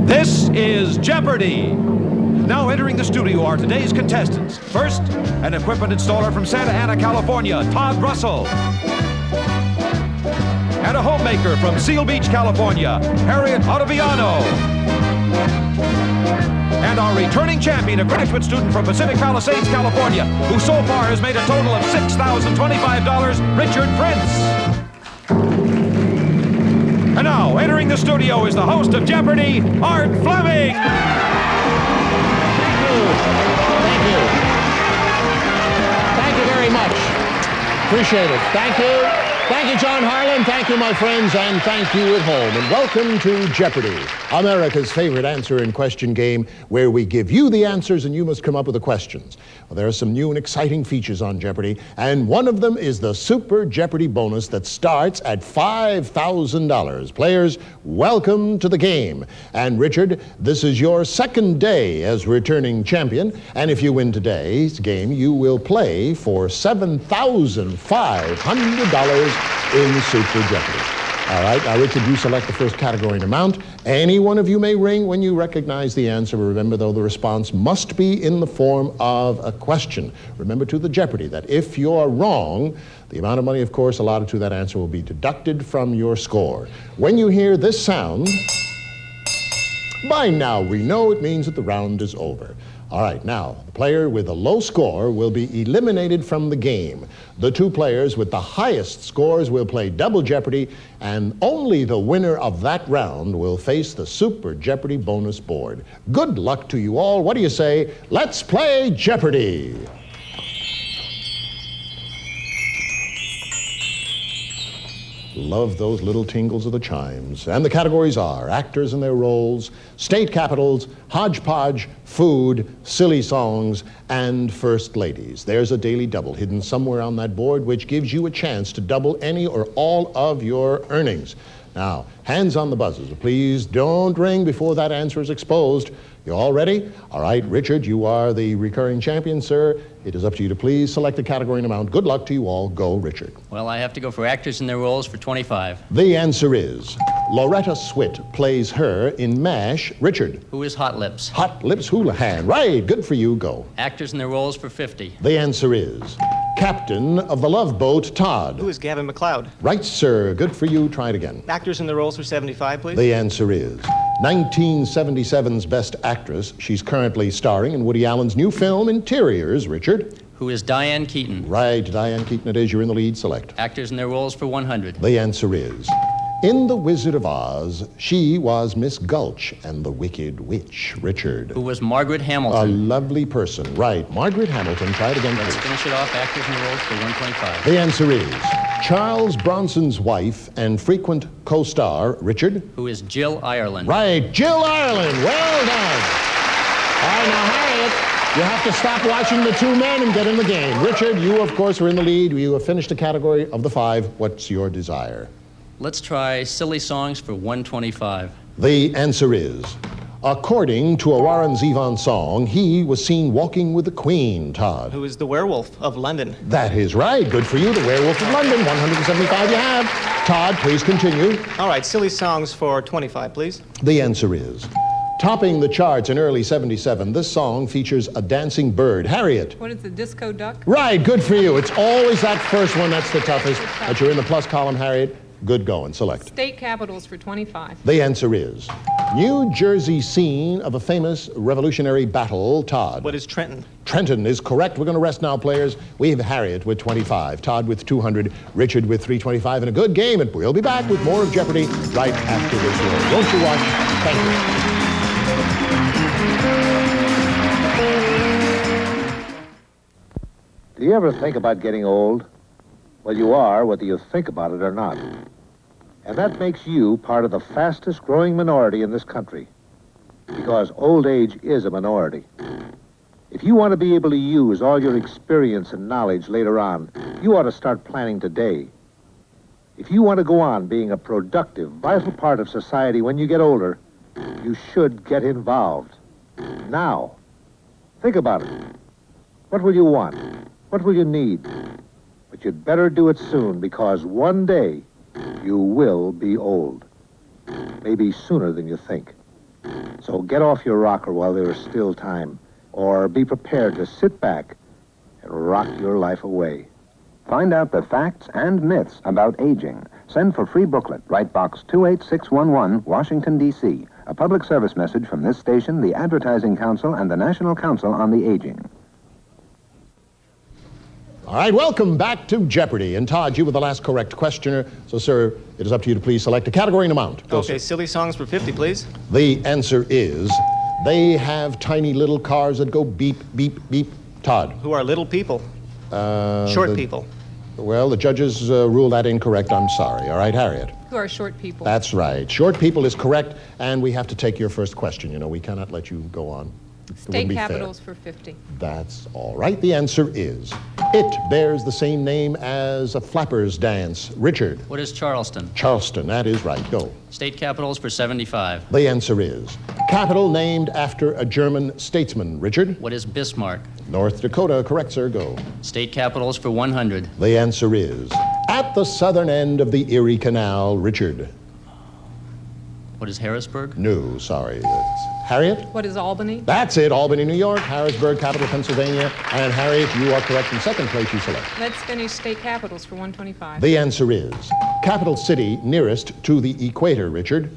This is Jeopardy! Now entering the studio are today's contestants. First, an equipment installer from Santa Ana, California, Todd Russell. And a homemaker from Seal Beach, California, Harriet Ottaviano. And our returning champion, a graduate student from Pacific Palisades, California, who so far has made a total of $6,025, Richard Prince. And now, entering the studio is the host of Jeopardy, Art Fleming. Thank you. Thank you very much. Appreciate it. Thank you. Thank you, John Harlan. Thank you, my friends, and thank you at home. And welcome to Jeopardy, America's favorite answer and question game, where we give you the answers and you must come up with the questions. Well, there are some new and exciting features on Jeopardy, and one of them is the Super Jeopardy bonus that starts at $5,000. Players, welcome to the game. And Richard, this is your second day as returning champion, and if you win today's game, you will play for $7,500 in Super Jeopardy. All right, now Richard, you select the first category and amount. Any one of you may ring when you recognize the answer. Remember, though, the response must be in the form of a question. Remember to the Jeopardy that if you're wrong, the amount of money, of course, allotted to that answer will be deducted from your score. When you hear this sound, by now we know it means that the round is over. All right, now, the player with a low score will be eliminated from the game. The two players with the highest scores will play double Jeopardy, and only the winner of that round will face the Super Jeopardy bonus board. Good luck to you all. What do you say? Let's play Jeopardy! Love those little tingles of the chimes. And the categories are actors and their roles, state capitals, hodgepodge, food, silly songs, and first ladies. There's a daily double hidden somewhere on that board which gives you a chance to double any or all of your earnings. Now, hands on the buzzers. Please don't ring before that answer is exposed. You all ready? All right, Richard, you are the recurring champion, sir. It is up to you to please select a category and amount. Good luck to you all. Go, Richard. Well, I have to go for actors in their roles for 25. The answer is Loretta Swit plays her in MASH. Richard. Who is Hot Lips? Hot Lips Houlihan. Right, good for you. Go. Actors in their roles for 50. The answer is Captain of the Love Boat, Todd. Who is Gavin McLeod? Right, sir. Good for you. Try it again. Actors in the roles for 75, please. The answer is 1977's Best Actress. She's currently starring in Woody Allen's new film, Interiors. Richard. Who is Diane Keaton? Right, Diane Keaton it is. You're in the lead. Select. Actors in their roles for 100. The answer is in The Wizard of Oz, she was Miss Gulch and the Wicked Witch. Richard. Who was Margaret Hamilton? A lovely person. Right, Margaret Hamilton. Try it again. Let's finish it off. Actors in their roles for 125. The answer is Charles Bronson's wife and frequent co-star, Richard. Who is Jill Ireland? Right, Jill Ireland. Well done. All right, now, Harriet, you have to stop watching the two men and get in the game. Richard, you, of course, are in the lead. You have finished the category of the 5. What's your desire? Let's try silly songs for 125. The answer is, according to a Warren Zevon song, he was seen walking with the Queen, Todd. Who is the Werewolf of London? That is right. Good for you. The Werewolf of London. 175 you have. Todd, please continue. All right, silly songs for 25, please. The answer is, topping the charts in early '77, this song features a dancing bird. Harriet. What is the disco duck? Right, good for you. It's always that first one that's the toughest. But you're in the plus column, Harriet. Good going. Select. State capitals for 25. The answer is New Jersey scene of a famous Revolutionary battle. Todd. What is Trenton? Trenton is correct. We're going to rest now, players. We have Harriet with 25, Todd with 200, Richard with 325, and a good game. And we'll be back with more of Jeopardy right after this word. Won't you watch? Thank you. Do you ever think about getting old? Well, you are, whether you think about it or not. And that makes you part of the fastest growing minority in this country. Because old age is a minority. If you want to be able to use all your experience and knowledge later on, you ought to start planning today. If you want to go on being a productive, vital part of society when you get older, you should get involved. Now. Think about it. What will you want? What will you need? But you'd better do it soon, because one day you will be old. maybe sooner than you think. So get off your rocker while there is still time, or be prepared to sit back and rock your life away. Find out the facts and myths about aging. Send for free booklet. Write Box 28611, Washington, D.C. A public service message from this station, the Advertising Council, and the National Council on the Aging. All right, welcome back to Jeopardy. And Todd, you were the last correct questioner. So, sir, it is up to you to please select a category and amount. Go, Okay, sir. silly songs for 50, please. The answer is, they have tiny little cars that go beep, beep, beep. Todd. Who are little people? Short people. Well, the judges ruled that incorrect. I'm sorry. All right, Harriet. Who are short people? That's right. Short people is correct, and we have to take your first question. You know, we cannot let you go on. It State wouldn't be capitals fair. for 50. That's all right. The answer is, it bears the same name as a flapper's dance. Richard. What is Charleston? Charleston, that is right. Go. State capitals for 75. The answer is, capital named after a German statesman. Richard. What is Bismarck? North Dakota, correct, sir. Go. State capitals for 100. The answer is, at the southern end of the Erie Canal. Richard. What is Harrisburg? No, sorry. That's Harriet? What is Albany? That's it. Albany, New York, Harrisburg, capital Pennsylvania. And Harriet, you are correct. In second place, you select. Let's finish state capitals for 125. The answer is, capital city nearest to the equator. Richard?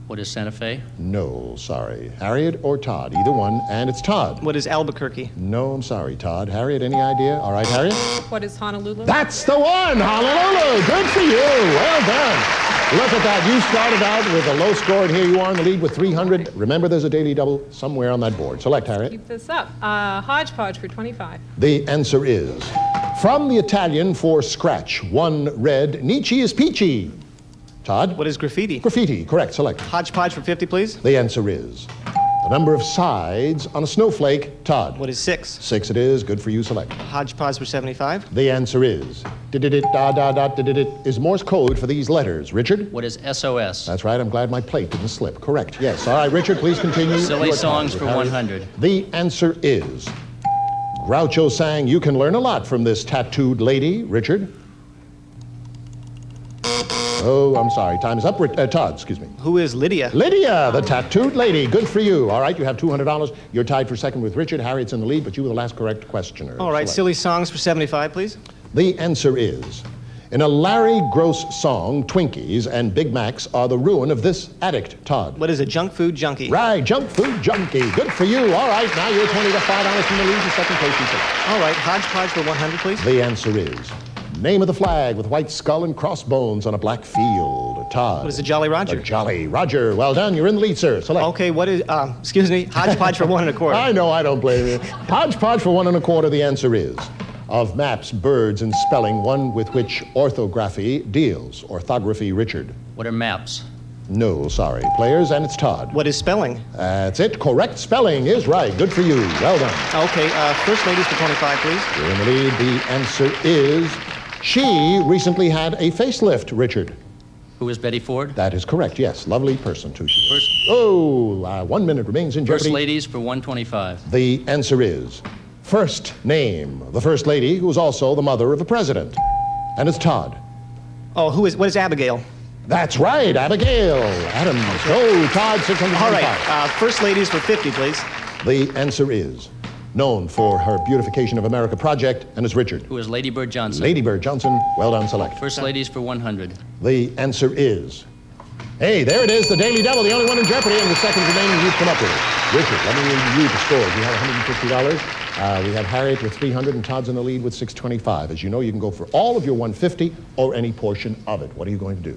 What is Santa Fe? No, sorry. Harriet or Todd, either one, and it's Todd. What is Albuquerque? No, I'm sorry, Todd. Harriet, any idea? All right, Harriet? What is Honolulu? That's the one! Honolulu! Good for you! Well done! Look at that. You started out with a low score, and here you are in the lead with 300. Remember, there's a daily double somewhere on that board. Select, Harriet. Keep this up. Hodgepodge for 25. The answer is, from the Italian for scratch, one red, Nietzsche is peachy. Todd? What is graffiti? Graffiti, correct. Select. Hodgepodge for 50, please. The answer is, the number of sides on a snowflake. Todd? What is 6? 6 it is. Good for you. Select. Hodgepodge for 75. The answer is, is Morse code for these letters. Richard? What is SOS? That's right. I'm glad my plate didn't slip. Correct. Yes. All right, Richard, please continue. Silly Your songs time for with Harriet. 100. The answer is, Groucho sang, "You can learn a lot from this tattooed lady." Richard? Oh, I'm sorry. Time is up. Todd, excuse me. Who is Lydia? Lydia, the tattooed lady. Good for you. All right, you have $200. You're tied for second with Richard. Harriet's in the lead, but you were the last correct questioner. All right, Select. silly songs for 75, please. The answer is, in a Larry Gross song, Twinkies and Big Macs are the ruin of this addict. Todd. What is a junk food junkie? Right, junk food junkie. Good for you. All right, now you're $25 from the lead in second place. You take. All right, Hodgepodge for 100, please. The answer is, name of the flag with white skull and crossbones on a black field. Todd. What is a Jolly Roger? The Jolly Roger. Well done. You're in the lead, sir. Select. Okay, what is, excuse me, Hodgepodge for 1 1/4. I know, I don't blame you. Hodgepodge for 1 1/4. The answer is, of maps, birds, and spelling, one with which orthography deals. Orthography, Richard. What are maps? No, sorry. Players, and it's Todd. What is spelling? That's it. Correct spelling is right. Good for you. Well done. Okay, first ladies for 25, please. You're in the lead. The answer is, she recently had a facelift, Richard. Who is Betty Ford? That is correct, yes. Lovely person, too. First, Oh, 1 minute remains in first jeopardy. ladies for 125. The answer is, first name, the First Lady, who is also the mother of a president. And it's Todd. Oh, what is Abigail? That's right, Abigail Adams. Oh, Todd, 625. All right, first ladies for 50, please. The answer is, known for her Beautification of America project, and is Richard. Who is Lady Bird Johnson? Lady Bird Johnson, well done, select. First ladies for 100. The answer is, hey, there it is, the Daily Double, the only one in jeopardy, and the second remaining you've come up with. Richard, let me read the scores. You have $150. We have Harriet with 300 and Todd's in the lead with 625. As you know, you can go for all of your 150 or any portion of it. What are you going to do?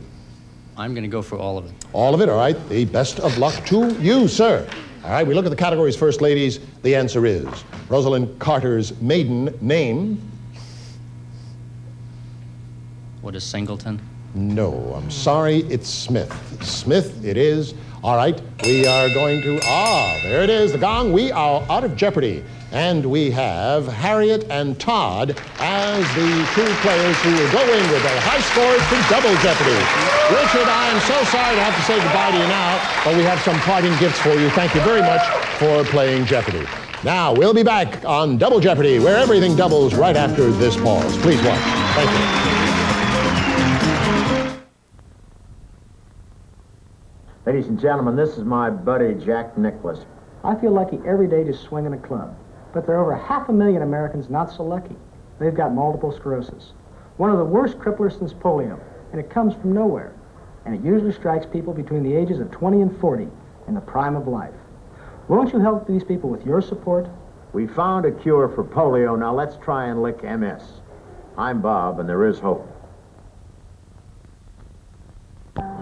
I'm going to go for all of it. All of it, all right. The best of luck to you, sir. All right, we look at the categories first, ladies. The answer is Rosalind Carter's maiden name. What is Singleton? No, I'm sorry, it's Smith. Smith it is. All right, we are going to, there it is, the gong. We are out of jeopardy. And we have Harriet and Todd as the two players who will go in with their high scores to double jeopardy. Richard, I am so sorry to have to say goodbye to you now, but we have some parting gifts for you. Thank you very much for playing Jeopardy. Now, we'll be back on Double Jeopardy, where everything doubles right after this pause. Please watch. Thank you. Ladies and gentlemen, this is my buddy, Jack Nicklaus. I feel lucky every day just swinging a club. But there are over 500,000 Americans not so lucky. They've got multiple sclerosis. One of the worst cripplers since polio, and it comes from nowhere. And it usually strikes people between the ages of 20 and 40 in the prime of life. Won't you help these people with your support? We found a cure for polio. Now let's try and lick MS. I'm Bob, and there is hope.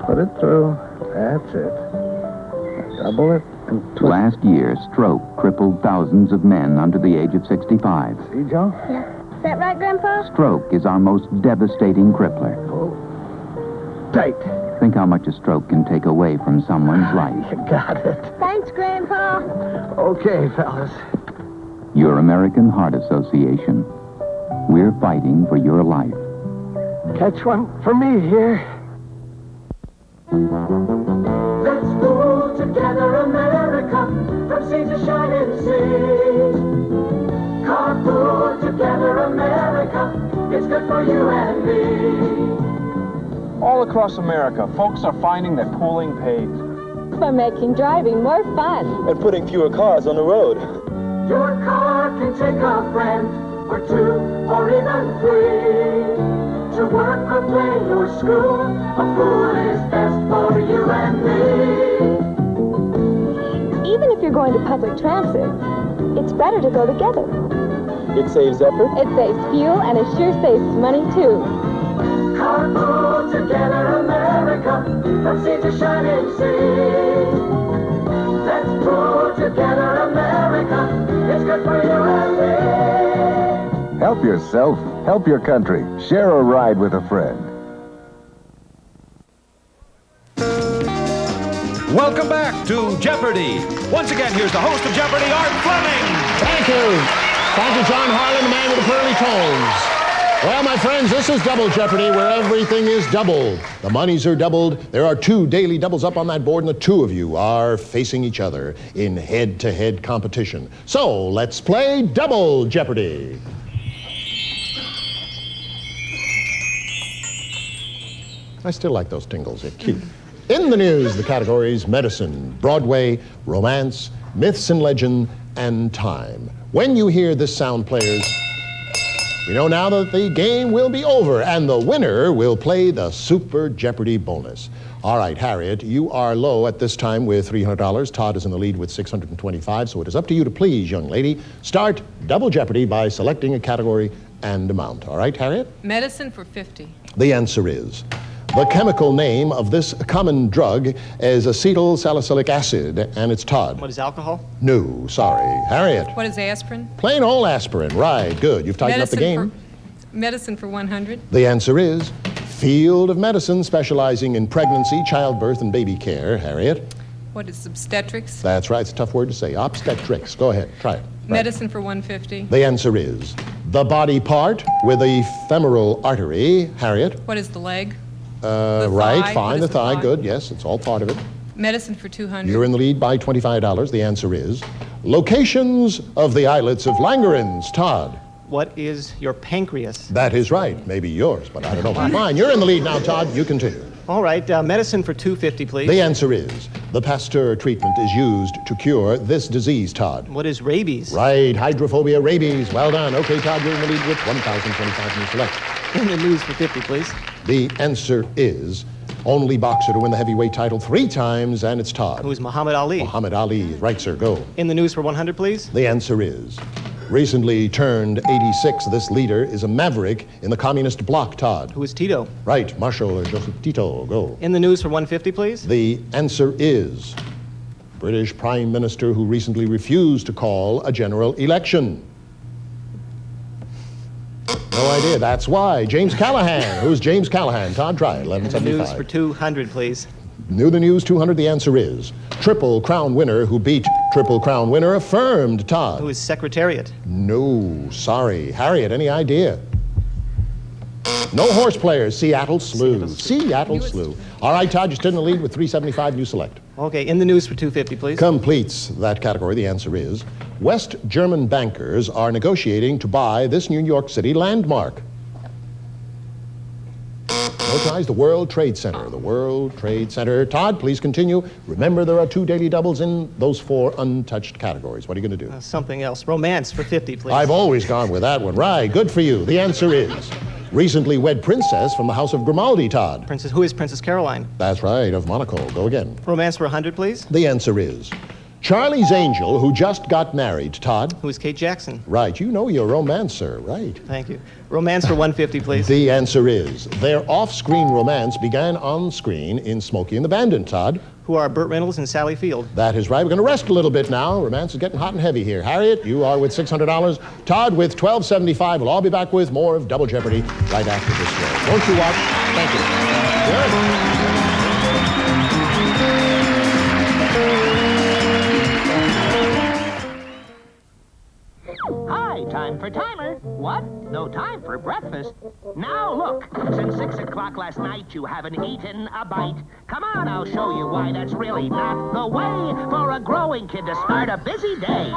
Put it through. That's it. Double it and twist. Last year, stroke crippled thousands of men under the age of 65. See, Joe? Yeah. Is that right, Grandpa? Stroke is our most devastating crippler. Oh, tight. Think how much a stroke can take away from someone's life. You got it. Thanks, Grandpa. Okay, fellas. Your American Heart Association. We're fighting for your life. Catch one for me here. Let's pull together, America, from sea to shining sea. Carpool together, America, it's good for you and me. All across America, folks are finding that pooling pays. By making driving more fun. And putting fewer cars on the road. Your car can take a friend, or two, or even three. To work or play or school, a pool is best for you and me. Even if you're going to public transit, it's better to go together. It saves effort. It saves fuel, and it sure saves money, too. Carpool together, America, from sea to shining sea. Let's pull together, America, it's good for you and me. Help yourself. Help your country. Share a ride with a friend. Welcome back to Jeopardy! Once again, here's the host of Jeopardy, Art Fleming! Thank you. Thank you, John Harlan, the man with the pearly tones. Well, my friends, this is Double Jeopardy, where everything is doubled. The monies are doubled. There are 2 daily doubles up on that board, and the 2 of you are facing each other in head-to-head competition. So, let's play Double Jeopardy. I still like those tingles. They're cute. In the news, the categories medicine, Broadway, romance, myths and legend, and time. When you hear this sound, players, we know now that the game will be over, and the winner will play the Super Jeopardy bonus. All right, Harriet, you are low at this time with $300. Todd is in the lead with $625, so it is up to you to please, young lady. Start Double Jeopardy by selecting a category and amount. All right, Harriet? Medicine for 50. The answer is... The chemical name of this common drug is acetyl salicylic acid, and it's Todd. What is alcohol? No, sorry. Harriet. What is aspirin? Plain old aspirin. Right, good. You've tightened up the game. Medicine for 100. The answer is field of medicine specializing in pregnancy, childbirth, and baby care. Harriet. What is obstetrics? That's right. It's a tough word to say. Obstetrics. Go ahead. Try it. Right. Medicine for 150. The answer is the body part with the femoral artery. Harriet. What is the leg? Right, fine, the thigh, good, yes, it's all part of it. Medicine for 200. You're in the lead by $25. The answer is locations of the islets of Langerhans. Todd. What is your pancreas? That is right. Maybe yours, but I don't know about mine. You're in the lead now, Todd. You continue. All right, medicine for 250, please. The answer is the Pasteur treatment is used to cure this disease, Todd. What is rabies? Right, hydrophobia, rabies. Well done. Okay, Todd, you're in the lead with $1,025 and you select. In the news for 50, please. The answer is only boxer to win the heavyweight title 3 times, and it's Todd. Who is Muhammad Ali? Muhammad Ali. Right, sir. Go. In the news for 100, please. The answer is recently turned 86. This leader is a maverick in the communist bloc, Todd. Who is Tito? Right, Marshal or Joseph Tito. Go. In the news for 150, please. The answer is British Prime Minister who recently refused to call a general election. No idea. That's why. James Callahan. Who's James Callahan? Todd, try it. 1175. In the news for 200, please. New the news 200. The answer is Triple Crown winner who beat Triple Crown winner affirmed. Todd. Who is Secretariat? No, sorry. Harriet, any idea? No horse players. Seattle Slew. Seattle Slew. All right, Todd, you're still in the lead with $375. You select. Okay, in the news for 250, please. Completes that category. The answer is West German bankers are negotiating to buy this New York City landmark. No prize, the World Trade Center. The World Trade Center. Todd, please continue. Remember, there are 2 daily doubles in those 4 untouched categories. What are you going to do? Something else. Romance for 50, please. I've always gone with that one. Right, good for you. The answer is recently wed princess from the House of Grimaldi, Todd. Who is Princess Caroline? That's right, of Monaco. Go again. Romance for 100, please. The answer is Charlie's Angel, who just got married, Todd. Who is Kate Jackson? Right, you know your romancer, right? Thank you. Romance for 150, please. The answer is their off-screen romance began on screen in Smokey and the Bandit, Todd. Who are Burt Reynolds and Sally Field. That is right. We're going to rest a little bit now. Romance is getting hot and heavy here. Harriet, you are with $600. Todd with $1,275. We'll all be back with more of Double Jeopardy right after this show. Won't you watch? Thank you. Good. Hi, time for timer. What? No time for breakfast? Now look, since 6 o'clock last night you haven't eaten a bite. Come on, I'll show you why that's really not the way for a growing kid to start a busy day.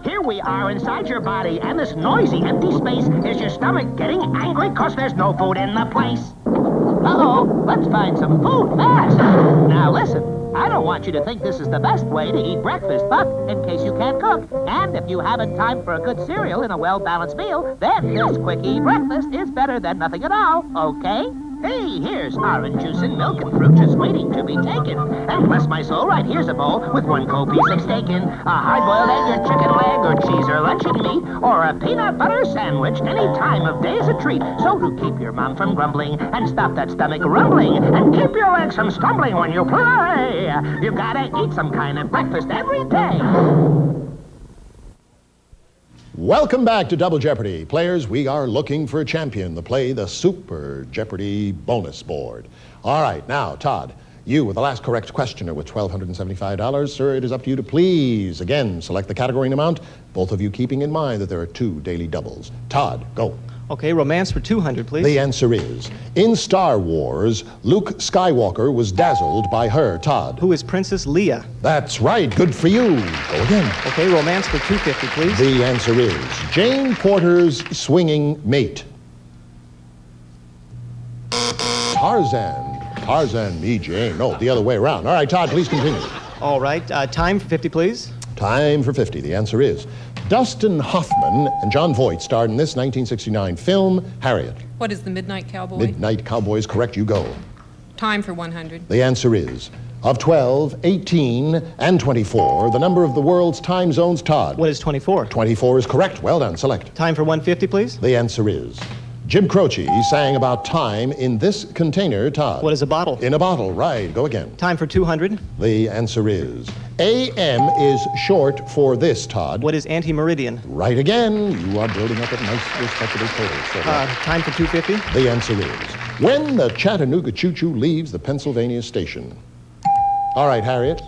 Here we are inside your body, and this noisy empty space is your stomach getting angry 'cause there's no food in the place. Uh-oh, let's find some food fast. Now listen. I don't want you to think this is the best way to eat breakfast, but in case you can't cook, and if you haven't time for a good cereal and a well-balanced meal, then this quickie breakfast is better than nothing at all, okay? Hey, here's orange juice and milk and fruit just waiting to be taken. And bless my soul, right here's a bowl with 1 cold piece of steak in, a hard-boiled egg or chicken leg or cheese or luncheon meat, or a peanut butter sandwich. Any time of day is a treat. So to keep your mom from grumbling and stop that stomach rumbling and keep your legs from stumbling when you play, you gotta eat some kind of breakfast every day. Welcome back to Double Jeopardy. Players, we are looking for a champion to play the Super Jeopardy bonus board. All right, now, Todd, you were the last correct questioner with $1,275. Sir, it is up to you to please, again, select the category and amount, both of you keeping in mind that there are 2 daily doubles. Todd, go. Okay, romance for 200, please. The answer is, in Star Wars, Luke Skywalker was dazzled by her, Todd. Who is Princess Leia? That's right, good for you. Go again. Okay, romance for 250, please. The answer is Jane Porter's swinging mate. Tarzan, me, Jane. No, the other way around. All right, Todd, please continue. All right, time for 50, please. Time for 50. The answer is Dustin Hoffman and John Voight starred in this 1969 film, Harriet. What is the Midnight Cowboy? Midnight Cowboy is correct. You go. Time for 100. The answer is of 12, 18, and 24, the number of the world's time zones, Todd. What is 24? 24 is correct. Well done. Select. Time for 150, please. The answer is Jim Croce sang about time in this container, Todd. What is a bottle? In a bottle, right. Go again. Time for 200. The answer is AM is short for this, Todd. What is anti-meridian? Right again. You are building up a nice, respectable total. So time for 250. The answer is when the Chattanooga choo-choo leaves the Pennsylvania station. All right, Harriet.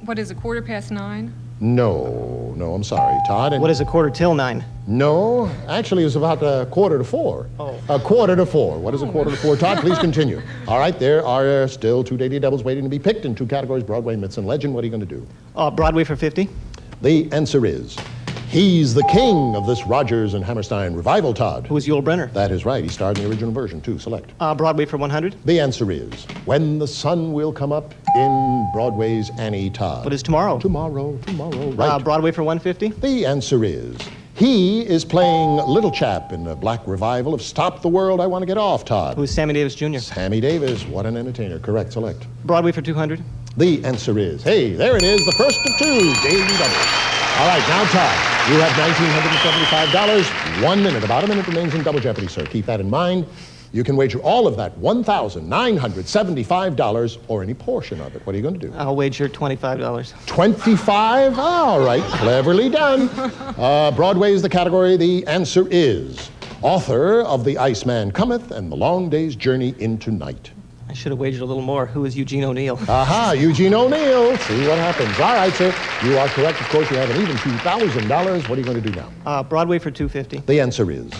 What is a 9:15? No, I'm sorry, Todd. What is a 9:15? No, actually, it's about 3:45. Oh. 3:45. What is a 4:45? Todd, please continue. All right, there are still 2 daily doubles waiting to be picked in 2 categories, Broadway, myths, and legend. What are you going to do? Broadway for 50. The answer is he's the king of this Rodgers and Hammerstein revival, Todd. Who is Yul Brynner? That is right. He starred in the original version, too. Select. Broadway for 100. The answer is when the sun will come up in Broadway's Annie, Todd. What is tomorrow? Tomorrow, right. Broadway for 150. The answer is he is playing Little Chap in the black revival of Stop the World, I Want to Get Off, Todd. Who is Sammy Davis Jr.? Sammy Davis, what an entertainer. Correct. Select. Broadway for 200. The answer is, hey, there it is, the first of 2 daily doubles. All right, now, Todd, you have $1,975. 1 minute, about a minute remains in Double Jeopardy, sir. Keep that in mind. You can wager all of that $1,975 or any portion of it. What are you going to do? I'll wager $25. 25? All right, cleverly done. Broadway is the category. The answer is author of The Iceman Cometh and The Long Day's Journey into Night. I should have wagered a little more. Who is Eugene O'Neill? Aha, Eugene O'Neill. See what happens. All right, sir. You are correct. Of course, you have an even $2,000. What are you going to do now? Broadway for 250. The answer is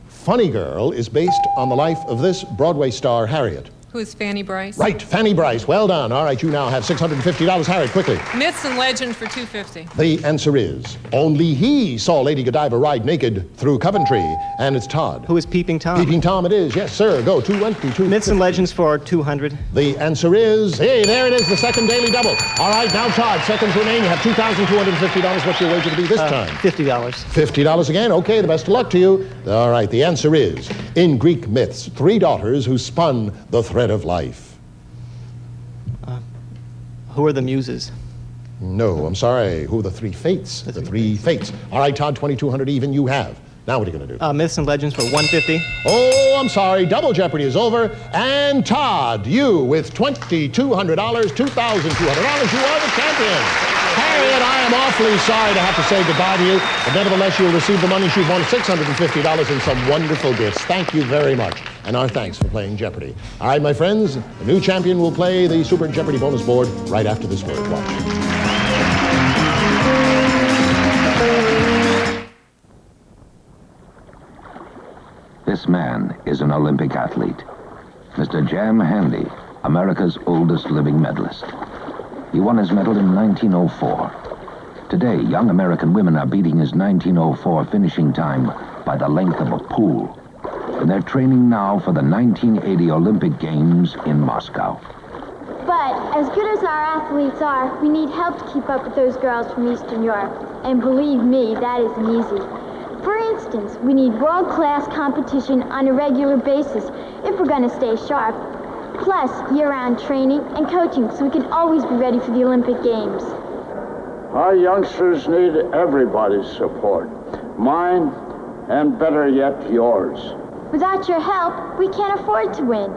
Funny Girl is based on the life of this Broadway star, Harriet. Who is Fanny Bryce? Right, Fanny Bryce. Well done. All right, you now have $650. Harry, quickly. Myths and legends for $250. The answer is, only he saw Lady Godiva ride naked through Coventry, and it's Todd. Who is Peeping Tom? Peeping Tom it is, yes, sir. Go, 220. Myths and legends for $200. The answer is, hey, there it is, the second daily double. All right, now, Todd, seconds remain. You have $2,250. What's your wager to be this time? $50. $50 again. Okay, the best of luck to you. All right, the answer is, in Greek myths, 3 daughters who spun the thread of life. Who are the muses? No, I'm sorry. Who are the 3 fates? The three fates. All right, Todd, 2,200 even you have. Now what are you going to do? Myths and legends for $150. Oh, I'm sorry. Double Jeopardy is over. And Todd, you with $2,200, $2,200, you are the champion. Harriet, I am awfully sorry to have to say goodbye to you, but nevertheless, you'll receive the money. She's won $650 and some wonderful gifts. Thank you very much. And our thanks for playing Jeopardy. All right, my friends, the new champion will play the Super Jeopardy bonus board right after this word. Watch. This man is an Olympic athlete. Mr. Jam Handy, America's oldest living medalist. He won his medal in 1904. Today, young American women are beating his 1904 finishing time by the length of a pool. And they're training now for the 1980 Olympic Games in Moscow. But as good as our athletes are, we need help to keep up with those girls from Eastern Europe. And believe me, that isn't easy. For instance, we need world-class competition on a regular basis if we're going to stay sharp. Plus, year-round training and coaching so we can always be ready for the Olympic Games. Our youngsters need everybody's support. Mine, and better yet, yours. Without your help, we can't afford to win.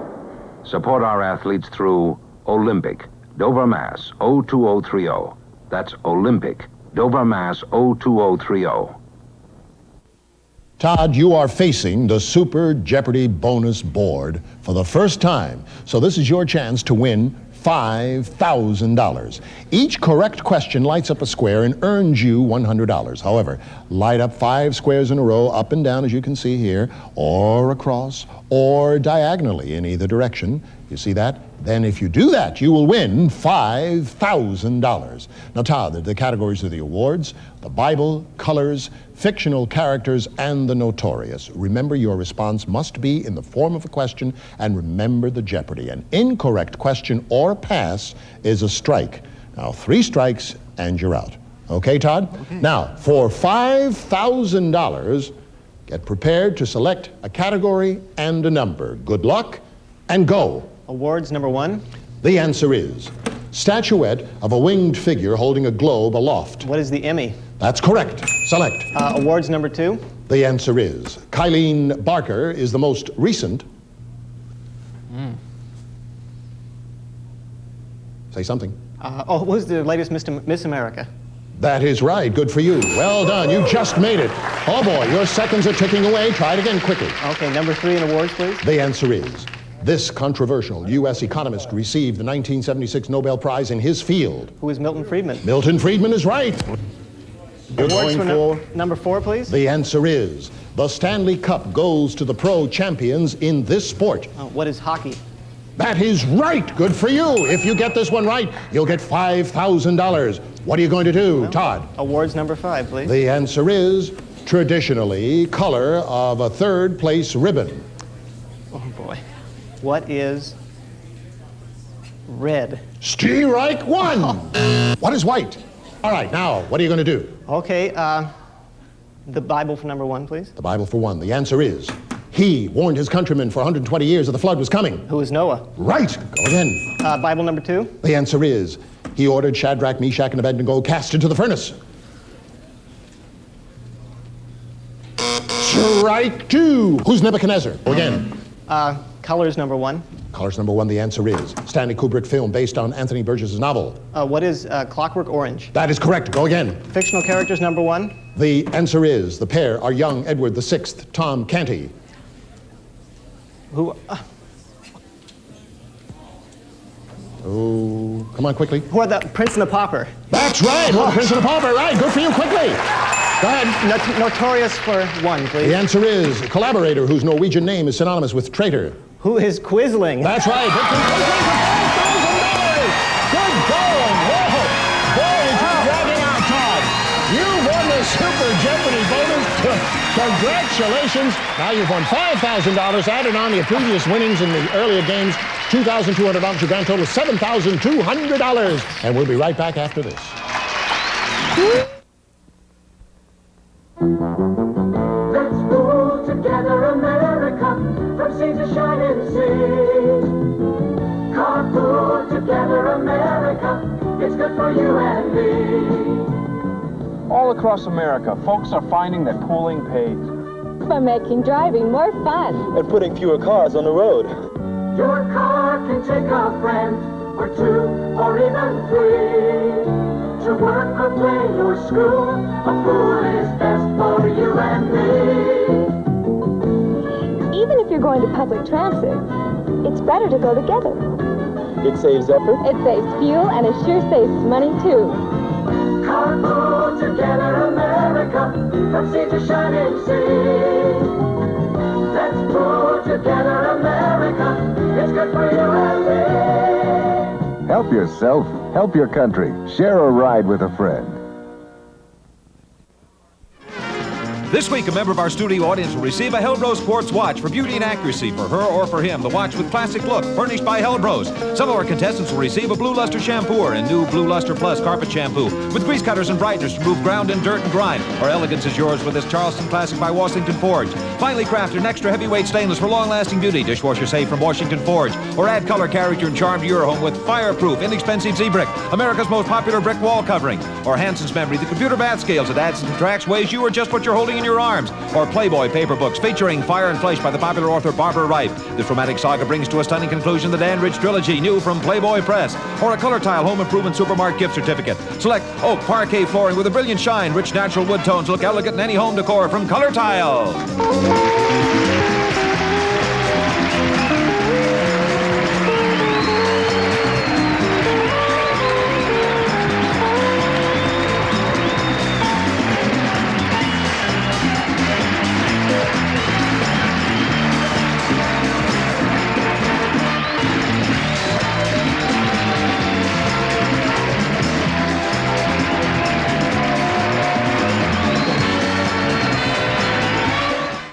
Support our athletes through Olympic, Dover, Mass. 02030. That's Olympic, Dover, Mass. 02030. Todd, you are facing the Super Jeopardy bonus board for the first time. So this is your chance to win $5,000. Each correct question lights up a square and earns you $100. However, light up 5 squares in a row, up and down, as you can see here, or across, or diagonally in either direction. You see that? Then if you do that, you will win $5,000. Now, Todd, the categories are the awards, the Bible, colors, fictional characters, and the notorious. Remember, your response must be in the form of a question, and remember the Jeopardy. An incorrect question or pass is a strike. Now, 3 strikes, and you're out. Okay, Todd? Okay. Now, for $5,000, get prepared to select a category and a number. Good luck, and go. Awards number 1. The answer is statuette of a winged figure holding a globe aloft. What is the Emmy? That's correct. Select. Awards number 2. The answer is Kylene Barker is the most recent. Say something. What was the latest Miss America? That is right. Good for you. Well done. You just made it. Oh boy, your seconds are ticking away. Try it again quickly. Okay, number 3 in awards, please. The answer is this controversial U.S. economist received the 1976 Nobel Prize in his field. Who is Milton Friedman? Milton Friedman is right. Awards for number 4, please. The answer is the Stanley Cup goes to the pro champions in this sport. What is hockey? That is right. Good for you. If you get this one right, you'll get $5,000. What are you going to do, Todd? Awards number 5, please. The answer is traditionally color of a 3rd place ribbon. Oh boy. What is red? Strike 1. What is white? All right, now, what are you going to do? Okay, the Bible for number 1, please. The Bible for 1. The answer is he warned his countrymen for 120 years that the flood was coming. Who is Noah? Right. Go again. Bible number 2. The answer is he ordered Shadrach, Meshach, and Abednego cast into the furnace. Strike 2. Who's Nebuchadnezzar? Go again. Colors number 1. Colors number 1, the answer is Stanley Kubrick film based on Anthony Burgess' novel. What is Clockwork Orange? That is correct. Go again. Fictional characters number 1. The answer is the pair are young Edward VI, Tom Canty. Who? Oh, come on, quickly. Who are the Prince and the Pauper? That's right. Oh, Prince and the Pauper. Right. Good for you. Quickly. Go ahead. Notorious for 1, please. The answer is a collaborator whose Norwegian name is synonymous with traitor. Who is Quisling? That's right. Victor Quisling for $5,000. Good going. Whoa. Boy, did you drag it out, Todd. You won the Super Jeopardy bonus. Congratulations. Now you've won $5,000 added on to your previous winnings in the earlier games. $2,200, your grand total $7,200. And we'll be right back after this. Let's pull together America from sea to shining sea. Carpool together America, it's good for you and me. All across America, folks are finding that pooling pays. By making driving more fun. And putting fewer cars on the road. Your car can take a friend, or two, or even three. To work or play or school, a pool is best for you and me. Even if you're going to public transit, it's better to go together. It saves effort. It saves fuel, and it sure saves money, too. Carpool together America, from sea to shining sea. Let's pull together America, it's good for you and me. Help yourself, help your country. Share a ride with a friend. This week, a member of our studio audience will receive a Hellbros Quartz watch for beauty and accuracy for her or for him. The watch with classic look, furnished by Hellbros. Some of our contestants will receive a Blue Luster shampoo and new Blue Luster Plus carpet shampoo with grease cutters and brighteners to remove ground and dirt and grime. Our elegance is yours with this Charleston Classic by Washington Forge. Finely crafted and extra heavyweight stainless for long-lasting beauty. Dishwasher safe from Washington Forge. Or add color, character, and charm to your home with fireproof, inexpensive Z-Brick, America's most popular brick wall covering. Or Hanson's Memory, the computer bath scales that adds and subtracts, weighs you or just what you're holding in your arms. Or Playboy paper books featuring Fire and Flesh by the popular author Barbara Wright. This romantic saga brings to a stunning conclusion the Dan Rich trilogy, new from Playboy Press. Or a Color Tile Home Improvement Supermart gift certificate. Select oak parquet flooring with a brilliant shine. Rich natural wood tones look elegant in any home decor from Color Tile.